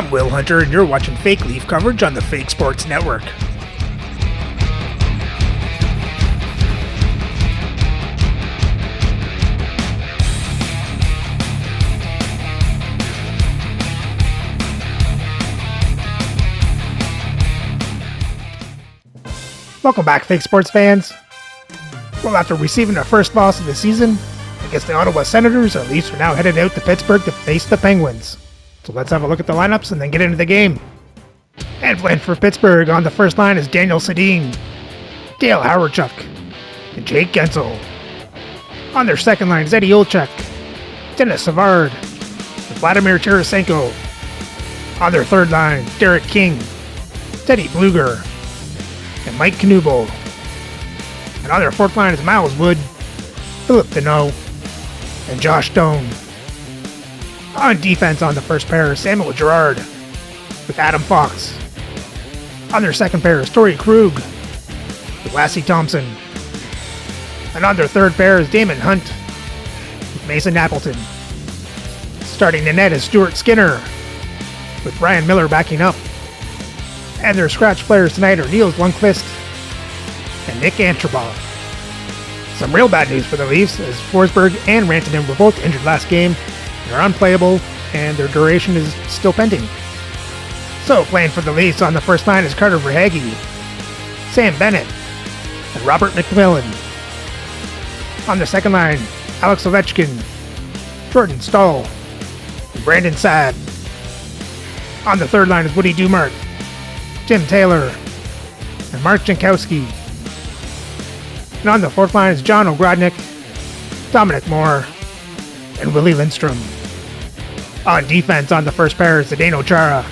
I'm Will Hunter, and you're watching Fake Leaf coverage on the Fake Sports Network. Welcome back, Fake Sports fans. Well, after receiving their first loss of the season against the Ottawa Senators, our Leafs are now headed out to Pittsburgh to face the Penguins. So let's have a look at the lineups and then get into the game. And playing for Pittsburgh on the first line is Daniel Sedin, Dale Hawerchuk, and Jake Gensel. On their second line is Eddie Olczyk, Dennis Savard, and Vladimir Tarasenko. On their third line, Derek King, Teddy Bluger, and Mike Knuble. And on their fourth line is Miles Wood, Philip Deneau, and Josh Stone. On defense on the first pair is Samuel Girard with Adam Fox. On their second pair is Torrey Krug with Lassie Thompson. And on their third pair is Damon Hunt with Mason Appleton. Starting the net is Stuart Skinner with Ryan Miller backing up. And their scratch players tonight are Niels Lundqvist and Nick Antrobov. Some real bad news for the Leafs, as Forsberg and Rantanen were both injured last game. They're unplayable, and their duration is still pending. So, playing for the Leafs on the first line is Carter Verhaeghe, Sam Bennett, and Robert McMillan. On the second line, Alex Ovechkin, Jordan Staal, and Brandon Saad. On the third line is Woody Dumart, Tim Taylor, and Mark Jankowski. And on the fourth line is John Ogrodnik, Dominic Moore, and Willie Lindstrom. On defense on the first pair is Zdeno Chara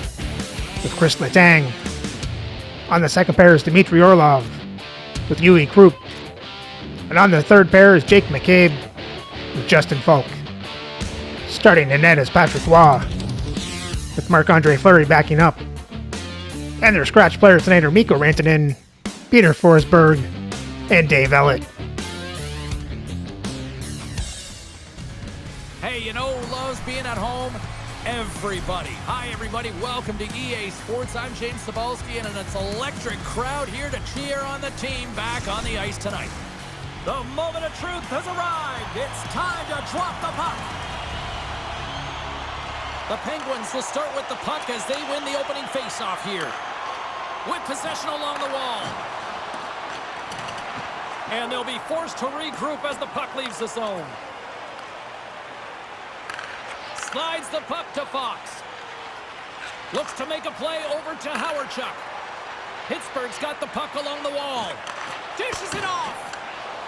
with Chris Letang. On the second pair is Dmitry Orlov with Yui Krupp. And on the third pair is Jake McCabe with Justin Falk. Starting the net is Patrick Waugh with Marc-Andre Fleury backing up. And their scratch players tonight are Mikko Rantanen, Peter Forsberg, and Dave Ellett. Hey, you know who loves being at home? Everybody. Hi, everybody. Welcome to EA Sports. I'm James Cebulski, and it's an electric crowd here to cheer on the team back on the ice tonight. The moment of truth has arrived. It's time to drop the puck. The Penguins will start with the puck as they win the opening faceoff here. With possession along the wall. And they'll be forced to regroup as the puck leaves the zone. Slides the puck to Fox. Looks to make a play over to Hawerchuk. Pittsburgh's got the puck along the wall. Dishes it off.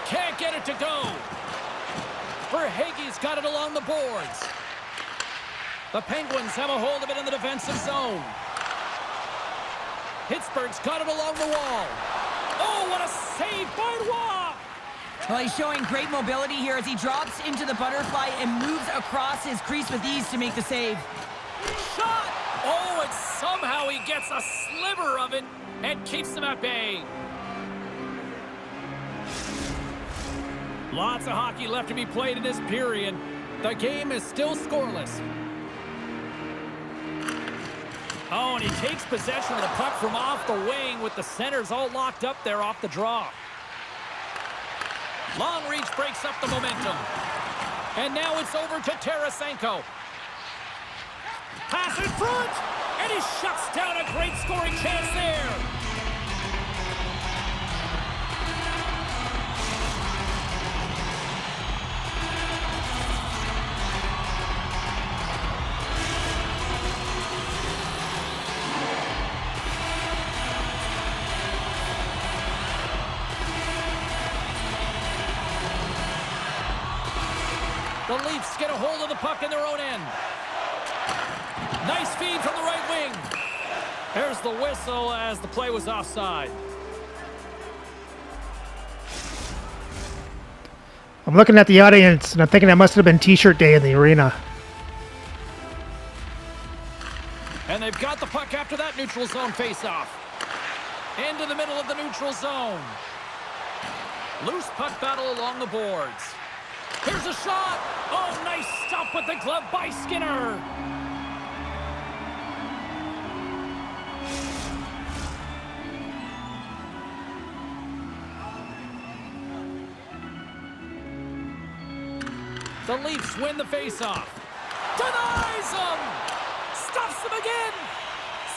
Can't get it to go. Verhaeghe's got it along the boards. The Penguins have a hold of it in the defensive zone. Pittsburgh's got it along the wall. Oh, what a save by Waugh! Well, he's showing great mobility here as he drops into the butterfly and moves across his crease with ease to make the save. Shot! Oh, and somehow he gets a sliver of it and keeps them at bay. Lots of hockey left to be played in this period. The game is still scoreless. Oh, and he takes possession of the puck from off the wing with the centers all locked up there off the draw. Long reach breaks up the momentum. And now it's over to Tarasenko. Pass in front! And he shuts down a great scoring chance there. The Leafs get a hold of the puck in their own end. Nice feed from the right wing. There's the whistle as the play was offside. I'm looking at the audience, and I'm thinking that must have been T-shirt day in the arena. And they've got the puck after that neutral zone faceoff. Into the middle of the neutral zone. Loose puck battle along the boards. Here's a shot. Oh, nice stop with the glove by Skinner. The Leafs win the faceoff. Denies them! Stuffs them again!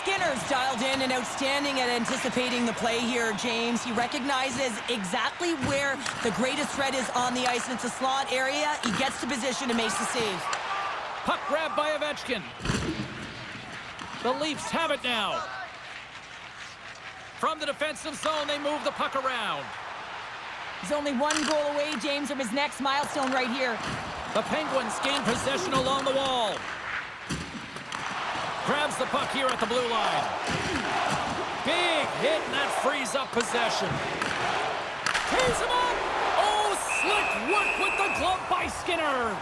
Skinner's dialed in and outstanding at anticipating the play here, James. He recognizes exactly where the greatest threat is on the ice. It's a slot area. He gets to position and makes the save. Puck grabbed by Ovechkin. The Leafs have it now. From the defensive zone, they move the puck around. He's only one goal away, James, from his next milestone right here. The Penguins gain possession along the wall. Grabs the puck here at the blue line. Big hit, and that frees up possession. Tees him up! Oh, slick work with the glove by Skinner.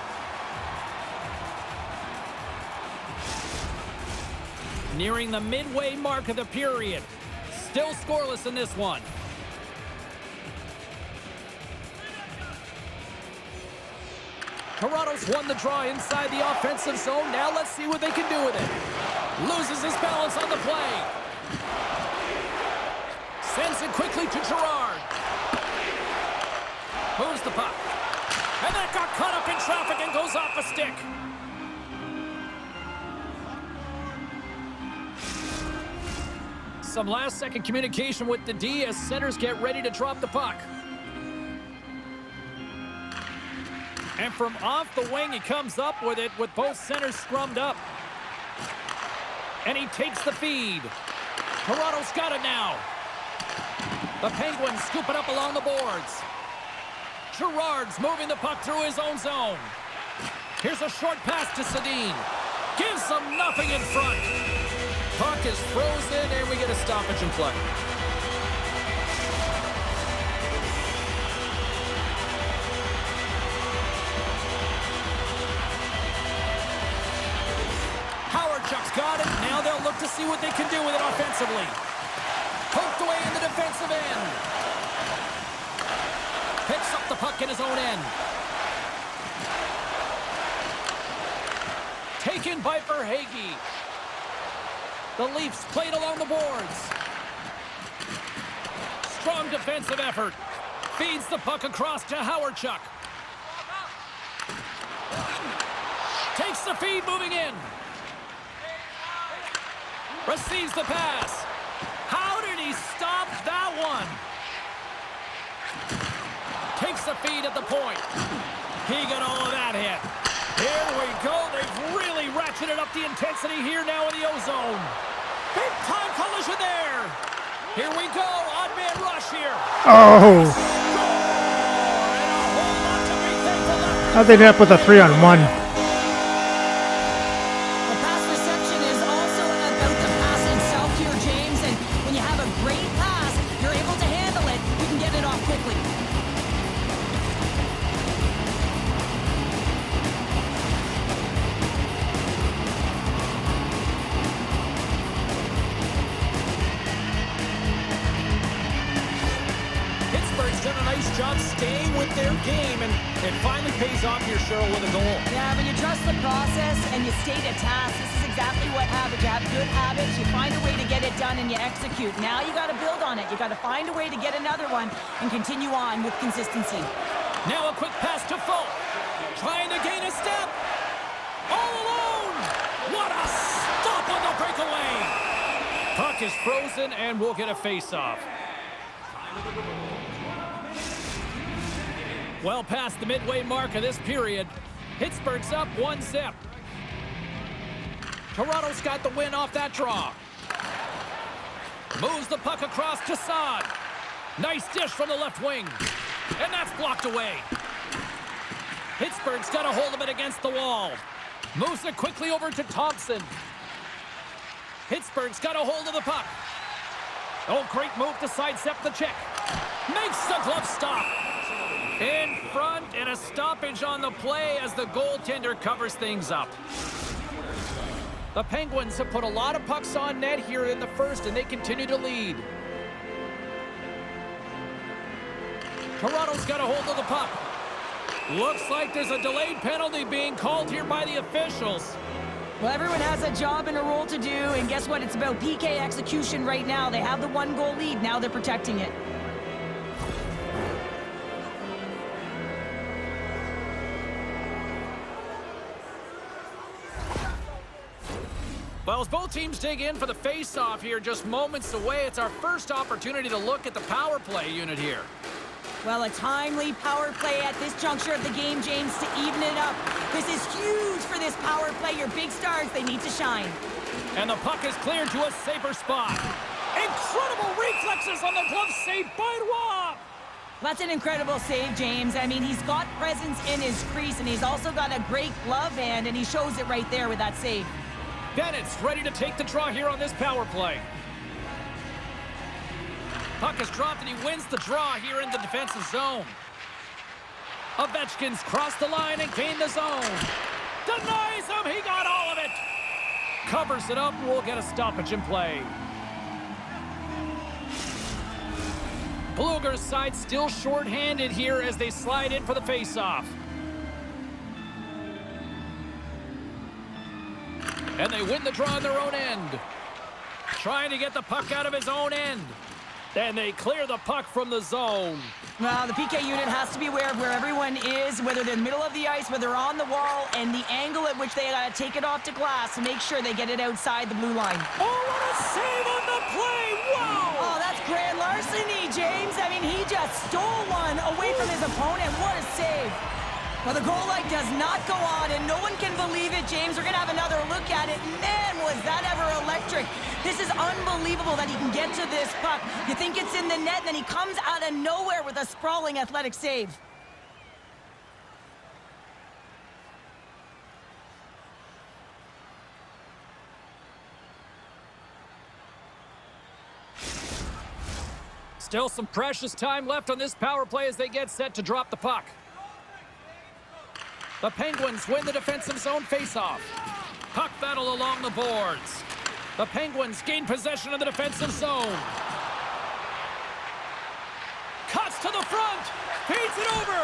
Nearing the midway mark of the period. Still scoreless in this one. Toronto's won the draw inside the offensive zone. Now let's see what they can do with it. Loses his balance on the play. Sends it quickly to Girard. Moves the puck. And that got caught up in traffic and goes off a stick. Some last-second communication with the D as centers get ready to drop the puck. And from off the wing, he comes up with it with both centers scrummed up. And he takes the feed. Toronto's got it now. The Penguins scoop it up along the boards. Girard's moving the puck through his own zone. Here's a short pass to Sedin. Gives them nothing in front. Puck is frozen, and we get a stoppage in play. Chuck's got it. Now they'll look to see what they can do with it offensively. Poked away in the defensive end. Picks up the puck in his own end. Taken by Verhaeghe. The Leafs played along the boards. Strong defensive effort. Feeds the puck across to Howard-Chuck. Takes the feed moving in. Receives the pass. How did he stop that one? Takes the feed at the point. He got all of that hit. Here we go. They've really ratcheted up the intensity here now in the O-zone. Big time collision there. Here we go. Odd man rush here. Oh. How'd they end up with a 3-on-1? Job staying with their game, and it finally pays off here, Cheryl, with a goal. Yeah, when you trust the process and you stay to task, this is exactly what happens. You have good habits, you find a way to get it done, and you execute. Now you got to build on it. You got to find a way to get another one and continue on with consistency. Now a quick pass to Folk. Trying to gain a step. All alone. What a stop on the breakaway. Puck is frozen, and we'll get a face-off. Well past the midway mark of this period. Pittsburgh's up 1-0. Toronto's got the win off that draw. Moves the puck across to Saad. Nice dish from the left wing. And that's blocked away. Pittsburgh's got a hold of it against the wall. Moves it quickly over to Thompson. Pittsburgh's got a hold of the puck. Oh, great move to sidestep the check. Makes the glove stop. In front, and a stoppage on the play as the goaltender covers things up. The Penguins have put a lot of pucks on net here in the first, and they continue to lead. Toronto's got a hold of the puck. Looks like there's a delayed penalty being called here by the officials. Well, everyone has a job and a role to do, and guess what? It's about PK execution right now. They have the 1-goal lead. Now they're protecting it. Well, as both teams dig in for the face-off here, just moments away, it's our first opportunity to look at the power play unit here. Well, a timely power play at this juncture of the game, James, to even it up. This is huge for this power play. Your big stars, they need to shine. And the puck is cleared to a safer spot. Incredible reflexes on the glove save by Roy. That's an incredible save, James. I mean, he's got presence in his crease, and he's also got a great glove hand, and he shows it right there with that save. Bennett's ready to take the draw here on this power play. Puck is dropped, and he wins the draw here in the defensive zone. Ovechkin's crossed the line and gained the zone. Denies him. He got all of it. Covers it up, and we'll get a stoppage in play. Blueger's side still short-handed here as they slide in for the face-off. And they win the draw on their own end. Trying to get the puck out of his own end. And they clear the puck from the zone. Well, the PK unit has to be aware of where everyone is, whether they're in the middle of the ice, whether they're on the wall, and the angle at which they gotta take it off to glass to make sure they get it outside the blue line. Oh, what a save on the play! Wow! Oh, that's grand larceny, James. I mean, he just stole one away from his opponent. What a save. Well, the goal light does not go on, and no one can believe it, James. We're going to have another look at it. Man, was that ever electric. This is unbelievable that he can get to this puck. You think it's in the net, and then he comes out of nowhere with a sprawling athletic save. Still some precious time left on this power play as they get set to drop the puck. The Penguins win the defensive zone faceoff. Puck battle along the boards. The Penguins gain possession of the defensive zone. Cuts to the front. Feeds it over.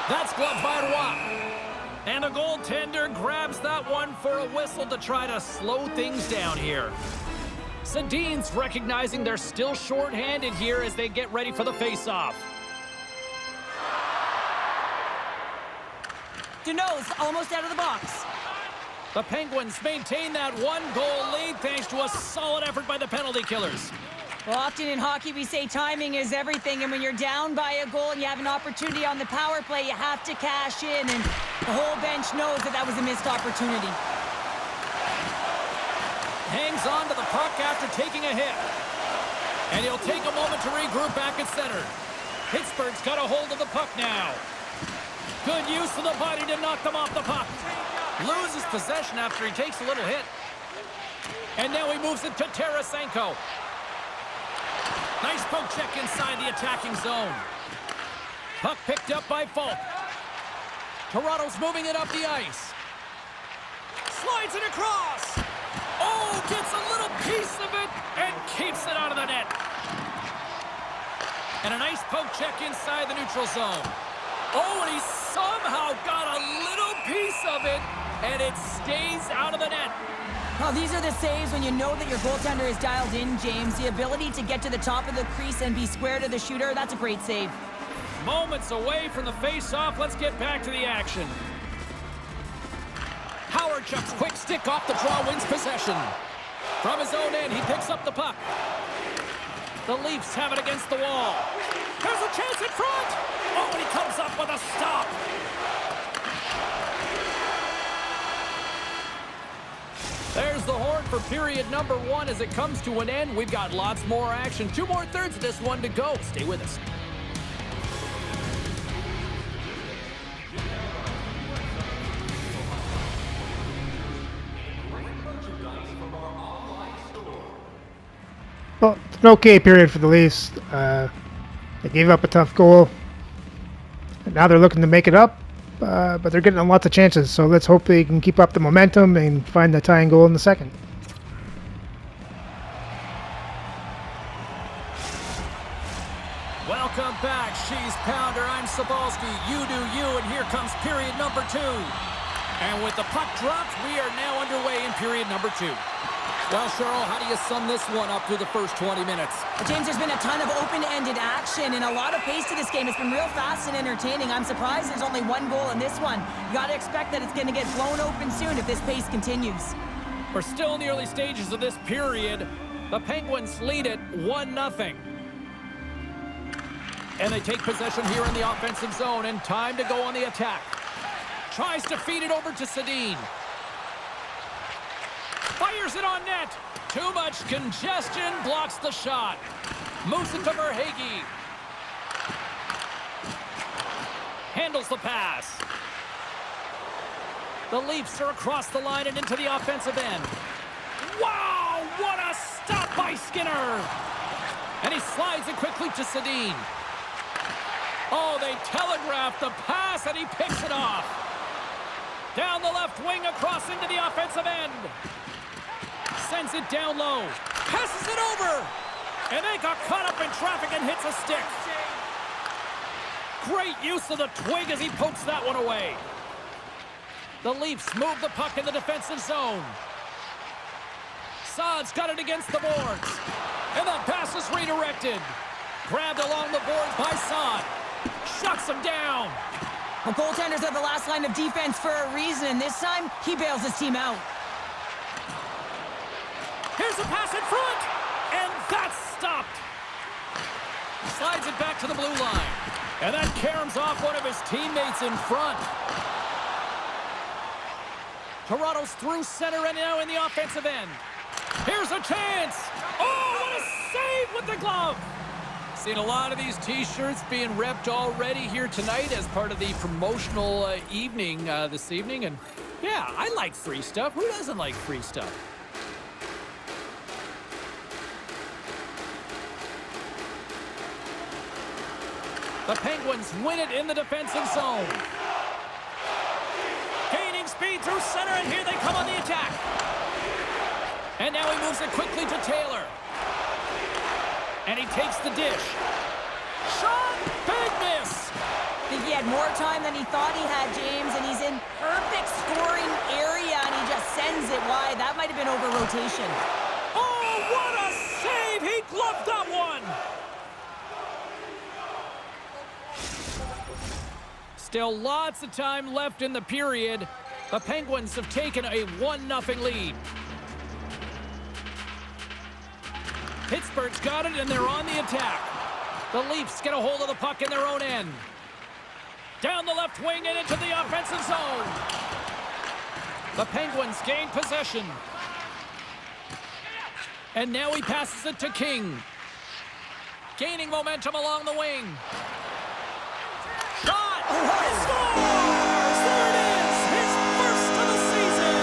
That's gloved by Roy. And the goaltender grabs that one for a whistle to try to slow things down here. Sedin's recognizing they're still short-handed here as they get ready for the faceoff. Denos almost out of the box. The Penguins maintain that one-goal lead thanks to a solid effort by the penalty killers. Well, often in hockey we say timing is everything, and when you're down by a goal and you have an opportunity on the power play, you have to cash in, and the whole bench knows that that was a missed opportunity. Hangs on to the puck after taking a hit. And he'll take a moment to regroup back at center. Pittsburgh's got a hold of the puck now. Good use of the body to knock them off the puck. Loses possession after he takes a little hit. And now he moves it to Tarasenko. Nice poke check inside the attacking zone. Puck picked up by Falk. Toronto's moving it up the ice. Slides it across. Oh, gets a little piece of it and keeps it out of the net. And a nice poke check inside the neutral zone. Oh, and he somehow got a little piece of it, and it stays out of the net. Oh, these are the saves when you know that your goaltender is dialed in, James. The ability to get to the top of the crease and be square to the shooter, that's a great save. Moments away from the face-off. Let's get back to the action. Howard Chuck's quick stick off the draw wins possession. From his own end, he picks up the puck. The Leafs have it against the wall. There's a chance in front. Oh, and he comes up with a stop. There's the horn for period number 1 as it comes to an end. We've got lots more action. 2 more thirds of this one to go. Stay with us. Well, it's an okay period for the Leafs. They gave up a tough goal. And now they're looking to make it up, but they're getting lots of chances. So let's hope they can keep up the momentum and find the tying goal in the second. Welcome back, She's Pounder. I'm Sabalski. You do you, and here comes period number 2. And with the puck dropped, we are now underway in period number 2. Well, Cheryl, how do you sum this one up through the first 20 minutes? James, there's been a ton of open-ended action and a lot of pace to this game. It's been real fast and entertaining. I'm surprised there's only 1 goal in this one. You got to expect that it's going to get blown open soon if this pace continues. We're still in the early stages of this period. The Penguins lead it 1-0. And they take possession here in the offensive zone, and time to go on the attack. Tries to feed it over to Sedin. Fires it on net. Too much congestion, blocks the shot. Moves it to Verhaeghe. Handles the pass. The Leafs are across the line and into the offensive end. Wow, what a stop by Skinner. And he slides it quickly to Sedin. Oh, they telegraphed the pass, and he picks it off. Down the left wing, across into the offensive end. Sends it down low. Passes it over. And they got caught up in traffic and hits a stick. Great use of the twig as he pokes that one away. The Leafs move the puck in the defensive zone. Saad's got it against the boards. And the pass is redirected. Grabbed along the boards by Saad. Shuts him down. Well, goaltenders are the last line of defense for a reason, and this time, he bails his team out. Here's a pass in front, and that's stopped. Slides it back to the blue line. And that caroms off one of his teammates in front. Toronto's through center and now in the offensive end. Here's a chance. Oh, what a save with the glove. Seen a lot of these t-shirts being repped already here tonight as part of the promotional evening this evening. And yeah, I like free stuff. Who doesn't like free stuff? The Penguins win it in the defensive zone. Gaining speed through center, and here they come on the attack. And now he moves it quickly to Taylor. And he takes the dish. Shot! Big miss! I think he had more time than he thought he had, James, and he's in perfect scoring area, and he just sends it wide. That might have been over rotation. Oh, what a save! He gloved that one! Still lots of time left in the period. The Penguins have taken a 1-0 lead. Pittsburgh's got it, and they're on the attack. The Leafs get a hold of the puck in their own end. Down the left wing and into the offensive zone. The Penguins gain possession. And now he passes it to King. Gaining momentum along the wing. Shot! He scores! There it is! His first of the season!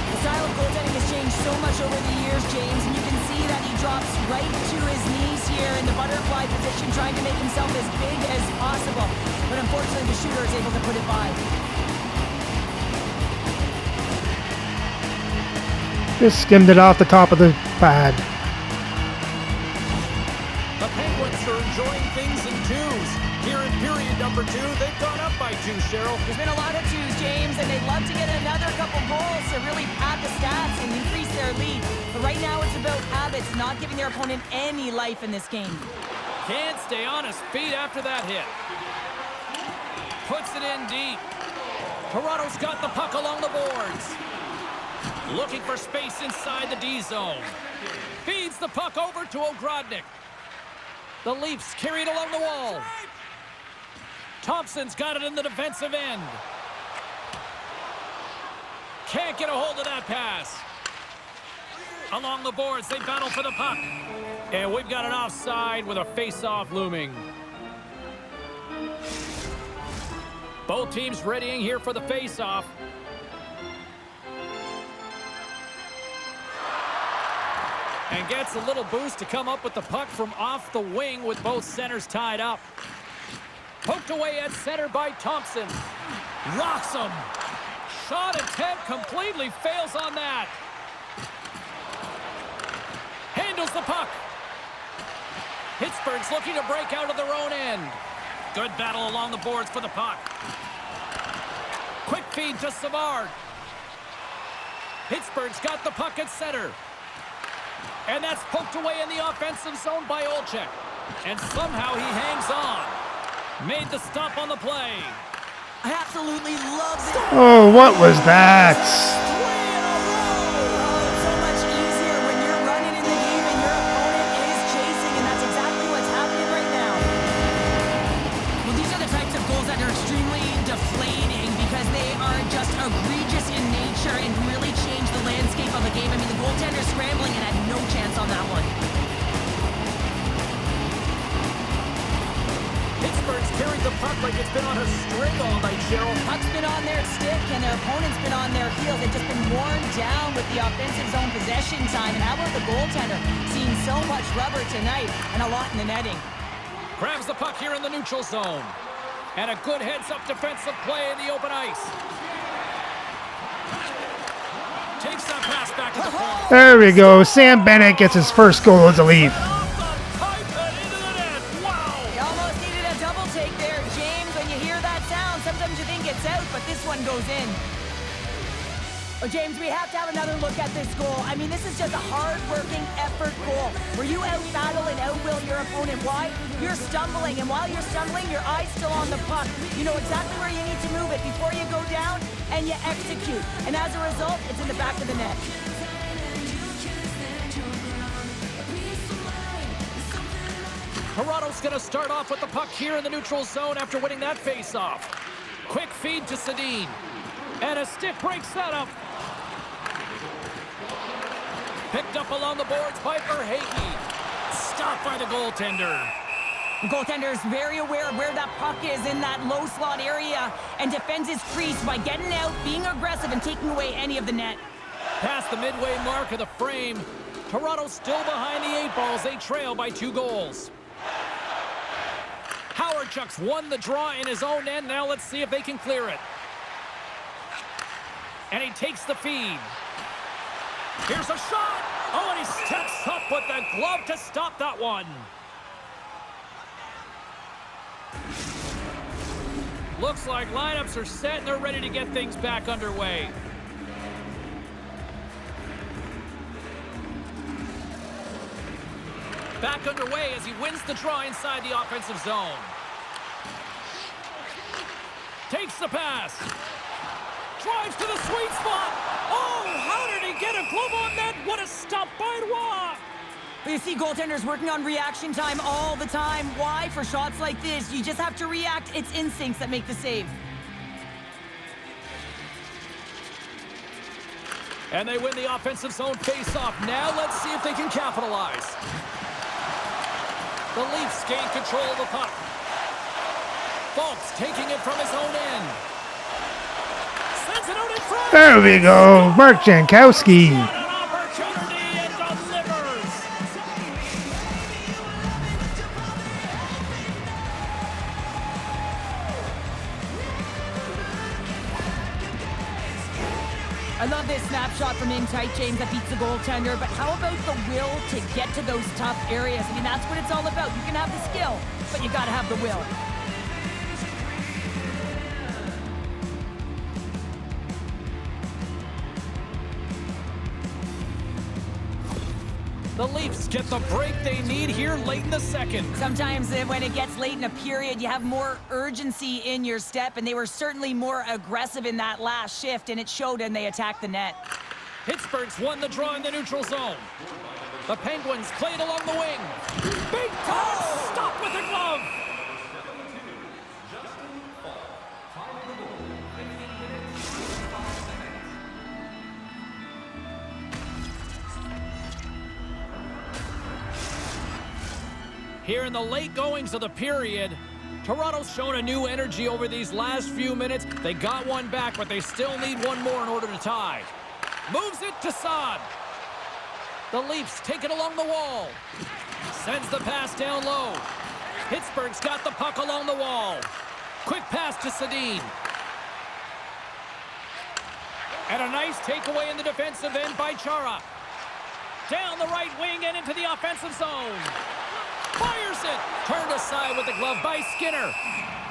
The style of goaltending has changed so much over the years, James, and you can see that he drops right to his knees here in the butterfly position, trying to make himself as big as possible. But unfortunately, the shooter is able to put it by. Just skimmed it off the top of the pad. The Penguins are enjoying things in twos. Here in period number 2, they've gone up by 2, Cheryl. There's been a lot of twos, James, and they'd love to get another couple goals to really pad the stats and increase their lead. But right now, it's about habits, not giving their opponent any life in this game. Can't stay on his feet after that hit. Puts it in deep. Toronto's got the puck along the boards. Looking for space inside the D zone. Feeds the puck over to Ogrodnik. The Leafs carry it along the wall. Thompson's got it in the defensive end. Can't get a hold of that pass. Along the boards, they battle for the puck. And we've got an offside with a face-off looming. Both teams readying here for the face-off. And gets a little boost to come up with the puck from off the wing with both centers tied up. Poked away at center by Thompson. Rocks him. Shot attempt completely fails on that. Handles the puck. Pittsburgh's looking to break out of their own end. Good battle along the boards for the puck. Quick feed to Savard. Pittsburgh's got the puck at center. And that's poked away in the offensive zone by Olczyk. And somehow he hangs on. Made the stop on the play. I absolutely love this. Oh, what was that? So much easier when you're running in the game and your opponent is chasing, and that's exactly what's happening right now. Well, these are the types of goals that are extremely deflating because they are just egregious in nature and really change the landscape of the game. I mean, the goaltender scrambling and had no chance on that one. Pittsburgh's carried the puck like it's been on a string all night, Cheryl. Puck's been on their stick and their opponent's been on their heels. They've just been worn down with the offensive zone possession time. And how about the goaltender? Seeing so much rubber tonight and a lot in the netting. Grabs the puck here in the neutral zone. And a good heads-up defensive play in the open ice. Takes that pass back to the point. There we go. Sam Bennett gets his first goal as a Leaf. Goes in. Oh, James, we have to have another look at this goal. I mean, this is just a hard-working effort goal where you out-battle and out-will your opponent. Why? You're stumbling, and while you're stumbling, your eye's still on the puck. You know exactly where you need to move it before you go down, and you execute. And as a result, it's in the back of the net. Toronto's going to start off with the puck here in the neutral zone after winning that face-off. Quick feed to Sedin. And a stick breaks that up. Picked up along the boards by Verhaeghe. Stopped by the goaltender. The goaltender is very aware of where that puck is in that low slot area and defends his crease by getting out, being aggressive, and taking away any of the net. Past the midway mark of the frame. Toronto's still behind the 8 balls. They trail by 2 goals. Howardchuk's won the draw in his own end. Now let's see if they can clear it. And he takes the feed. Here's a shot. Oh, and he steps up with the glove to stop that one. Looks like lineups are set and they're ready to get things back underway. Back underway as he wins the draw inside the offensive zone. Takes the pass. Drives to the sweet spot. Oh, how did he get a glove on that? What a stop by Roy. You see goaltenders working on reaction time all the time. Why? For shots like this, you just have to react. It's instincts that make the save. And they win the offensive zone face-off. Now let's see if they can capitalize. The Leafs gain control of the puck. Fultz taking it from his own end. Sends it out in front. There we go. Mark Jankowski. What an opportunity and delivers. I love this snapshot from in tight, James, that beats the goaltender. But how about the will to get to those tough areas? I mean, that's what it's all about. You can have the skill, but you got to have the will. The Leafs get the break they need here late in the second. Sometimes when it gets late in a period, you have more urgency in your step, and they were certainly more aggressive in that last shift, and it showed and they attacked the net. Pittsburgh's won the draw in the neutral zone. The Penguins played along the wing. Big time stop with the glove. Here in the late goings of the period, Toronto's shown a new energy over these last few minutes. They got one back, but they still need one more in order to tie. Moves it to Saad. The Leafs take it along the wall. Sends the pass down low. Pittsburgh's got the puck along the wall. Quick pass to Sedin. And a nice takeaway in the defensive end by Chara. Down the right wing and into the offensive zone. Fires it. Turned aside with the glove by Skinner.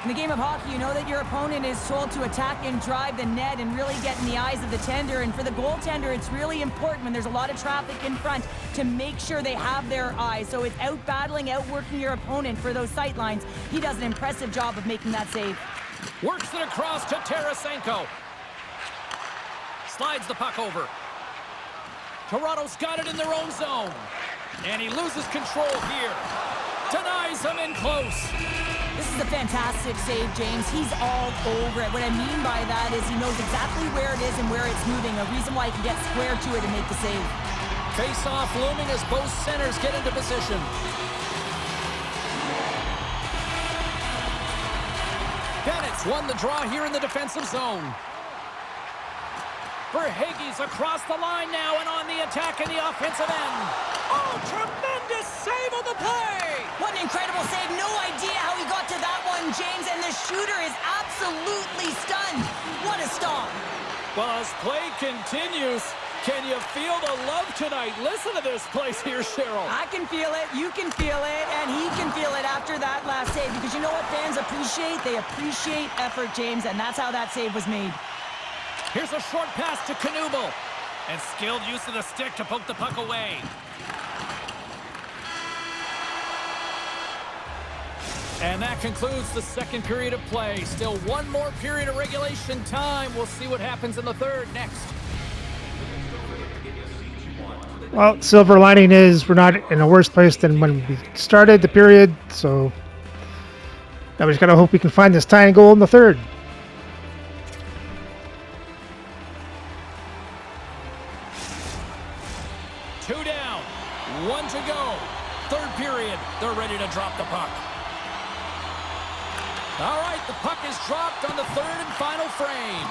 In the game of hockey, you know that your opponent is told to attack and drive the net and really get in the eyes of the tender. And for the goaltender, it's really important when there's a lot of traffic in front to make sure they have their eyes. So it's out-battling, outworking your opponent for those sight lines. He does an impressive job of making that save. Works it across to Tarasenko. Slides the puck over. Toronto's got it in their own zone. And he loses control here. Denies him in close. This is a fantastic save, James. He's all over it. What I mean by that is he knows exactly where it is and where it's moving. A reason why he can get square to it and make the save. Face-off looming as both centers get into position. Bennett's won the draw here in the defensive zone. Verhaeghe's across the line now and on the attack in the offensive end. Oh, tremendous save of the play! What an incredible save. No idea how he got to that one, James, and the shooter is absolutely stunned. What a stop. Well, as play continues, can you feel the love tonight? Listen to this place here, Cheryl. I can feel it, you can feel it, and he can feel it after that last save, because you know what fans appreciate? They appreciate effort, James, and that's how that save was made. Here's a short pass to Knuble. And skilled use of the stick to poke the puck away. And that concludes the second period of play. Still one more period of regulation time. We'll see what happens in the third next. Well, silver lining is we're not in a worse place than when we started the period, so now we just gotta hope we can find this tying goal in the third. Two down, one to go. Third period, they're ready to drop the puck. All right, the puck is dropped on the third and final frame.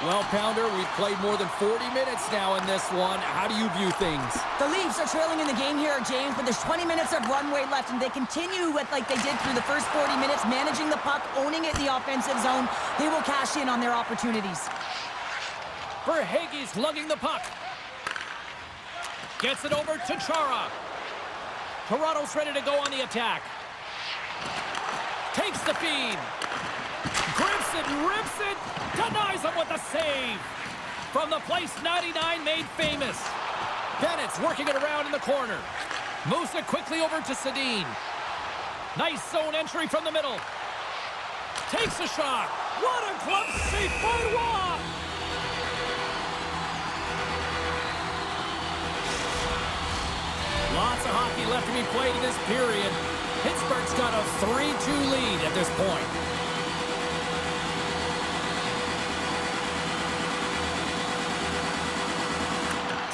Well, Pounder, we've played more than 40 minutes now in this one. How do you view things? The Leafs are trailing in the game here, James, but there's 20 minutes of runway left, and they continue with like they did through the first 40 minutes, managing the puck, owning it in the offensive zone. They will cash in on their opportunities. Verhaeghe's lugging the puck. Gets it over to Chara. Toronto's ready to go on the attack. Takes the feed. Grips it, rips it, denies him with a save. From the place 99 made famous. Bennett's working it around in the corner. Moves it quickly over to Sedin. Nice zone entry from the middle. Takes a shot. What a glove save by Roy. Lots of hockey left to be played in this period. Pittsburgh's got a 3-2 lead at this point.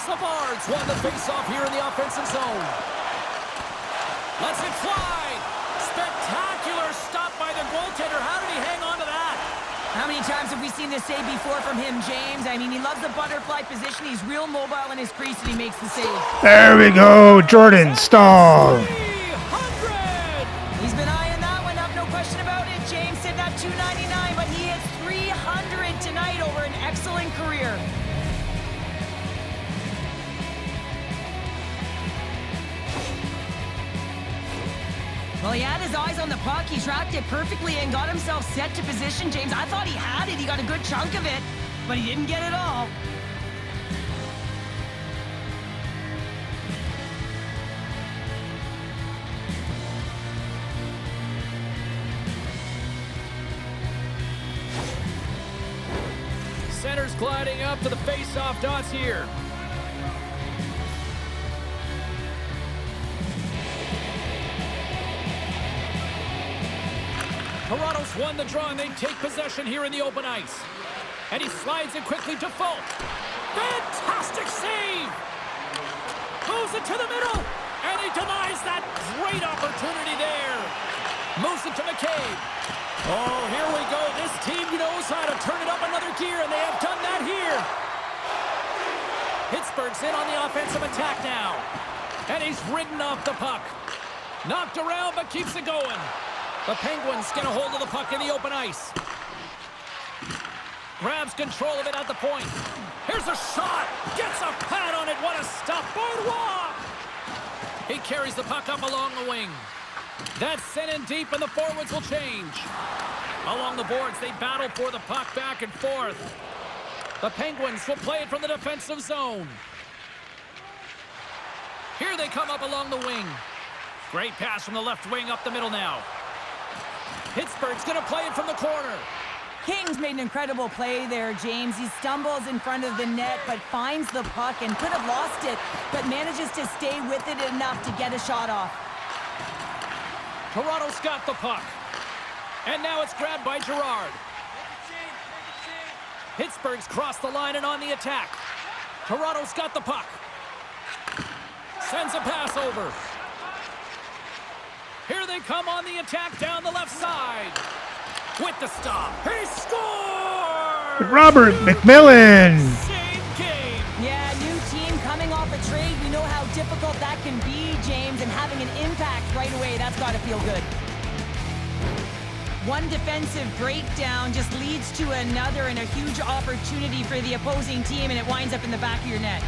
Savard's won the faceoff here in the offensive zone. Lets it fly. Spectacular stop by the goaltender. How did he hang on to that? How many times have we seen this save before from him, James? I mean, he loves the butterfly position. He's real mobile in his crease, and he makes the save. There we go, Jordan Staal. 300! He's been eyeing that one up, no question about it. James sitting at $299, but he hits 300 tonight over an excellent career. Well, he had his eyes on the puck. He tracked it perfectly and got himself set to position, James. I thought he had it. He got a good chunk of it, but he didn't get it all. Center's gliding up to the face-off dots here. Toronto's won the draw, and they take possession here in the open ice. And he slides it quickly to Folk. Fantastic save! Moves it to the middle, and he denies that great opportunity there. Moves it to McCabe. Oh, here we go. This team knows how to turn it up another gear, and they have done that here. Pittsburgh's in on the offensive attack now. And he's ridden off the puck. Knocked around, but keeps it going. The Penguins get a hold of the puck in the open ice. Grabs control of it at the point. Here's a shot. Gets a pad on it. What a stop by Roy. He carries the puck up along the wing. That's sent in deep, and the forwards will change. Along the boards, they battle for the puck back and forth. The Penguins will play it from the defensive zone. Here they come up along the wing. Great pass from the left wing up the middle now. Pittsburgh's going to play it from the corner. Kings made an incredible play there, James. He stumbles in front of the net, but finds the puck and could have lost it, but manages to stay with it enough to get a shot off. Toronto's got the puck. And now it's grabbed by Girard. Pittsburgh's crossed the line and on the attack. Toronto's got the puck. Sends a pass over. Here they come on the attack down the left side. With the stop. He scores! Robert McMillan. Same game. Yeah, new team coming off a trade. We know how difficult that can be, James, and having an impact right away, that's got to feel good. One defensive breakdown just leads to another and a huge opportunity for the opposing team, and it winds up in the back of your net.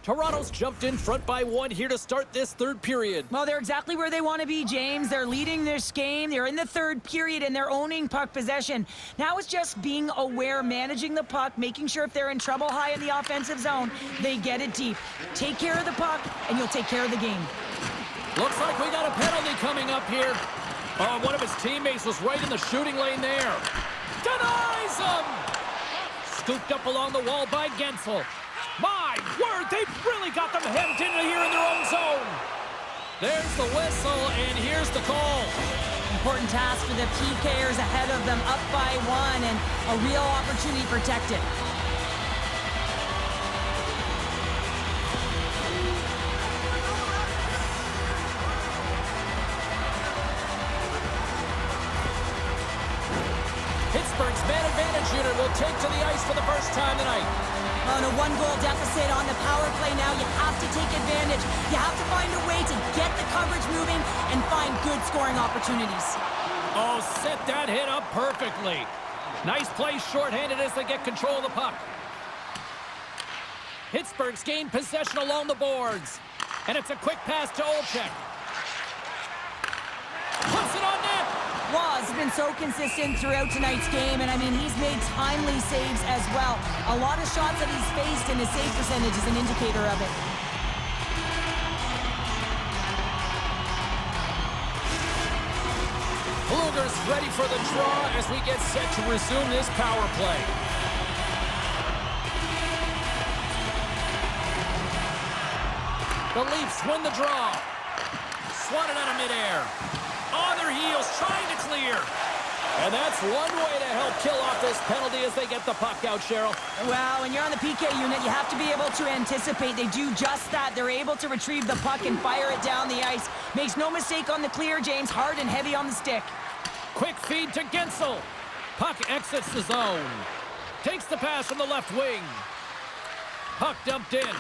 Toronto's jumped in front by one here to start this third period. Well, they're exactly where they want to be, James. They're leading this game. They're in the third period, and they're owning puck possession. Now it's just being aware, managing the puck, making sure if they're in trouble high in the offensive zone, they get it deep. Take care of the puck, and you'll take care of the game. Looks like we got a penalty coming up here. Oh, one of his teammates was right in the shooting lane there. Denies him! Scooped up along the wall by Gensel. My word, they've really got them hemmed in here in their own zone. There's the whistle, and here's the call. Important task for the PKers ahead of them, up by one, and a real opportunity protected. Pittsburgh's man advantage unit will take to the ice for the first time tonight. On a one-goal deficit on the power play now, you have to take advantage. You have to find a way to get the coverage moving and find good scoring opportunities. Oh, set that hit up perfectly. Nice play shorthanded as they get control of the puck. Pittsburgh's gained possession along the boards. And it's a quick pass to Olczyk. Puts it on net. Waz has been so consistent throughout tonight's game, and I mean, he's made timely saves as well. A lot of shots that he's faced, and his save percentage is an indicator of it. Blueger's ready for the draw as we get set to resume this power play. The Leafs win the draw. Swatted out of midair. On their heels, trying to clear. And that's one way to help kill off this penalty as they get the puck out, Cheryl. Well, when you're on the PK unit, you have to be able to anticipate. They do just that. They're able to retrieve the puck and fire it down the ice. Makes no mistake on the clear, James. Hard and heavy on the stick. Quick feed to Gensel. Puck exits the zone. Takes the pass from the left wing. Puck dumped in.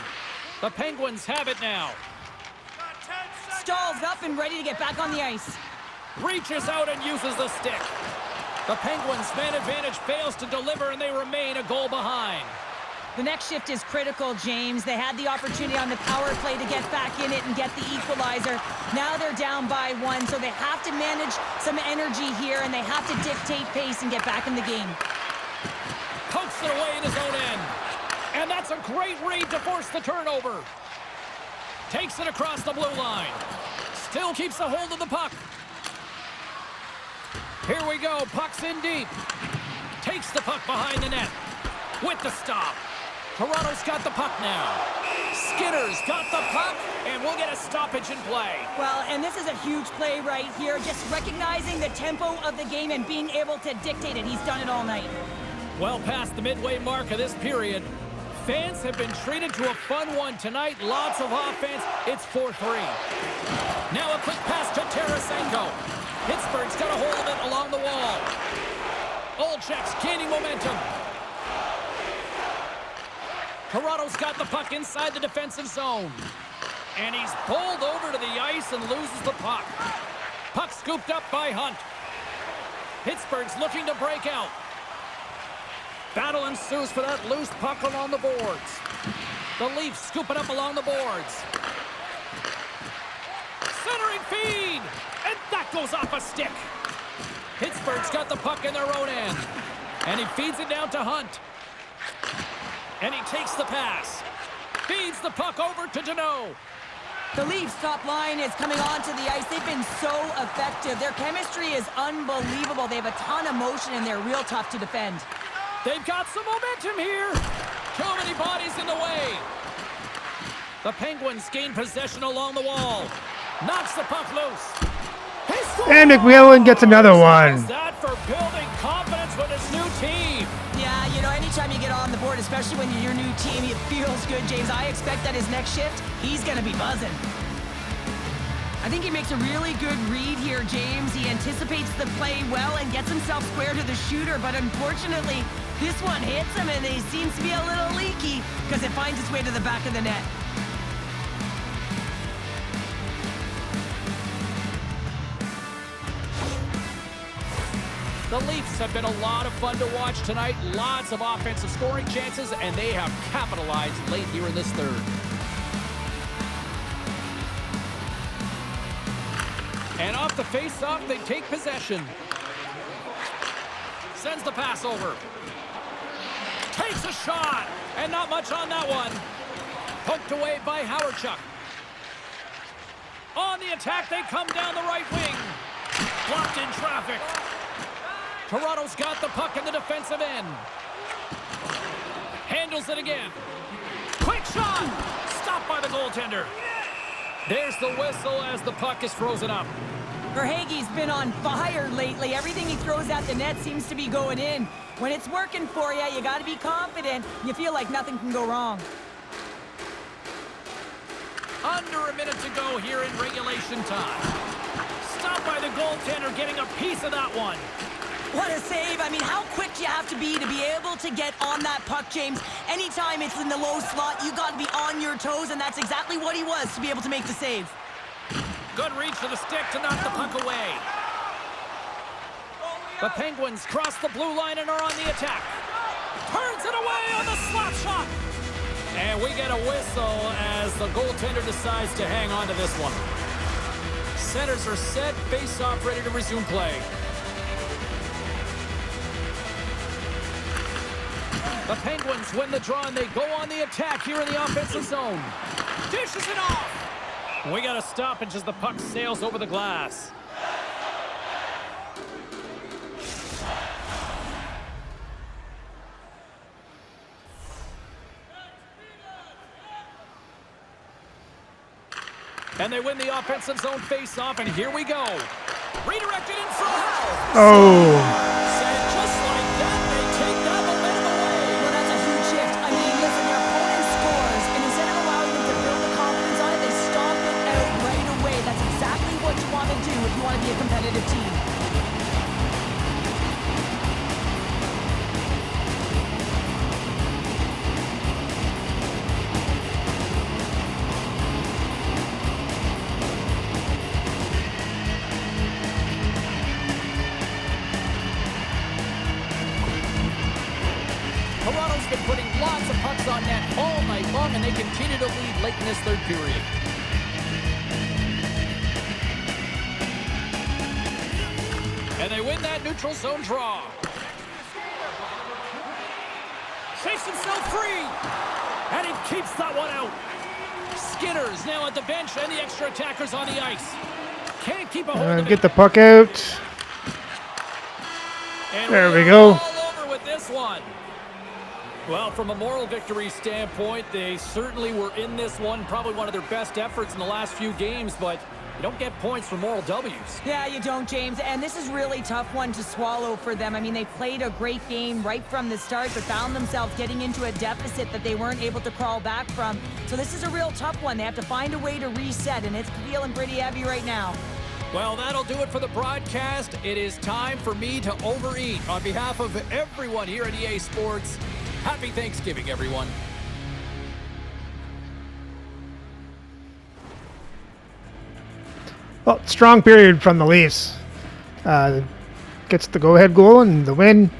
The Penguins have it now. Stall's up and ready to get back on the ice. Reaches out and uses the stick. The Penguins' man advantage fails to deliver, and they remain a goal behind. The next shift is critical, James. They had the opportunity on the power play to get back in it and get the equalizer. Now they're down by one, so they have to manage some energy here, and they have to dictate pace and get back in the game. Pokes it away in his own end. And that's a great read to force the turnover. Takes it across the blue line. Still keeps a hold of the puck. Here we go. Puck's in deep. Takes the puck behind the net. With the stop. Toronto's got the puck now. Skinner's got the puck, and we'll get a stoppage in play. Well, and this is a huge play right here. Just recognizing the tempo of the game and being able to dictate it. He's done it all night. Well past the midway mark of this period. Fans have been treated to a fun one tonight. Lots of offense. It's 4-3. Now a quick pass to Tarasenko. Pittsburgh's got a hold of it along the wall. Olczyk's gaining momentum. Toronto's got the puck inside the defensive zone. And he's bowled over to the ice and loses the puck. Puck scooped up by Hunt. Pittsburgh's looking to break out. Battle ensues for that loose puck along the boards. The Leafs scoop it up along the boards. Centering feed! And that goes off a stick. Pittsburgh's got the puck in their own end. And he feeds it down to Hunt. And he takes the pass. Feeds the puck over to Deneau. The Leafs' top line is coming onto the ice. They've been so effective. Their chemistry is unbelievable. They have a ton of motion and they're real tough to defend. They've got some momentum here. Too many bodies in the way. The Penguins gain possession along the wall. Knocks the puck loose. And McMillan gets another one. Is that for building confidence with his new team? Yeah, you know, anytime you get on the board, especially when you're your new team, it feels good, James. I expect that his next shift, he's going to be buzzing. I think he makes a really good read here, James. He anticipates the play well and gets himself square to the shooter, but unfortunately, this one hits him and he seems to be a little leaky because it finds its way to the back of the net. The Leafs have been a lot of fun to watch tonight. Lots of offensive scoring chances, and they have capitalized late here in this third. And off the face-off, they take possession. Sends the pass over. Takes a shot, and not much on that one. Poked away by Howardchuk. On the attack, they come down the right wing. Blocked in traffic. Toronto's got the puck in the defensive end. Handles it again. Quick shot! Stopped by the goaltender. There's the whistle as the puck is frozen up. Verhaeghe's been on fire lately. Everything he throws at the net seems to be going in. When it's working for you, you got to be confident. You feel like nothing can go wrong. Under a minute to go here in regulation time. Stopped by the goaltender, getting a piece of that one. What a save. I mean, how quick do you have to be able to get on that puck, James? Anytime it's in the low slot, you got to be on your toes, and that's exactly what he was to be able to make the save. Good reach for the stick to knock the puck away. The Penguins cross the blue line and are on the attack. Turns it away on the slap shot. And we get a whistle as the goaltender decides to hang on to this one. Centers are set, face-off ready to resume play. The Penguins win the draw and they go on the attack here in the offensive zone. Dishes it off. We got a stoppage as the puck sails over the glass. And they win the offensive zone face-off, and here we go. Redirected in front. Oh. Just like that, they take that momentum away. Well, that's a huge shift. I mean, listen, your opponent scores, and instead of allowing them to build the confidence on it, they stomp it out right away. That's exactly what you want to do if you want to be a competitive team. Toronto's been putting lots of pucks on net all night long, and they continue to lead late in this third period. And they win that neutral zone draw. Shakes himself free. And he keeps that one out. Skinner's now at the bench, and the extra attackers on the ice. Can't keep a hold of it. Get the puck out. And There we go. all over with this one. Well, from a moral victory standpoint, they certainly were in this one. Probably one of their best efforts in the last few games, but you don't get points for moral W's. Yeah, you don't, James. And this is really tough one to swallow for them. I mean, they played a great game right from the start, but found themselves getting into a deficit that they weren't able to crawl back from. So this is a real tough one. They have to find a way to reset, and it's feeling pretty heavy right now. Well, that'll do it for the broadcast. It is time for me to overeat. On behalf of everyone here at EA Sports, happy Thanksgiving, everyone. Well, strong period from the Leafs. Gets the go-ahead goal and the win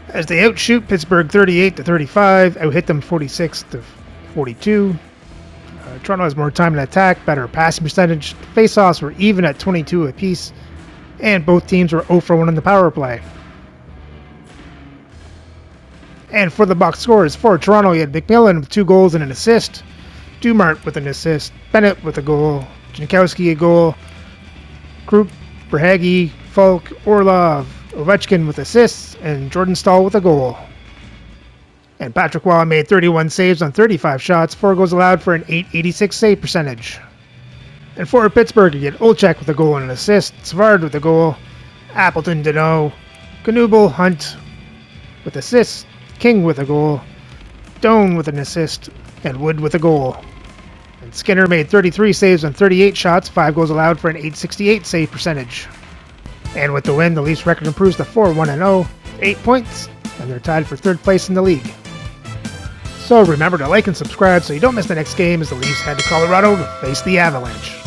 as they outshoot Pittsburgh 38-35, out-hit them 46-42. Toronto has more time in attack, better passing percentage. Face-offs were even at 22 apiece, and both teams were 0 for 1 in the power play. And for the box scores, for Toronto, you had McMillan with 2 goals and an assist, Dumart with an assist, Bennett with a goal, Jankowski a goal, Krupp, Verhaeghe, Falk, Orlov, Ovechkin with assists, and Jordan Staal with a goal. And Patrick Waugh made 31 saves on 35 shots, 4 goals allowed for an .886 save percentage. And for Pittsburgh, you get Olchek with a goal and an assist, Savard with a goal, Appleton, Deneau, Knuble, Hunt with assists, King with a goal, Doan with an assist, and Wood with a goal. And Skinner made 33 saves on 38 shots, 5 goals allowed for an .868 save percentage. And with the win, the Leafs record improves to 4-1-0, 8 points, and they're tied for 3rd place in the league. So remember to like and subscribe so you don't miss the next game as the Leafs head to Colorado to face the Avalanche.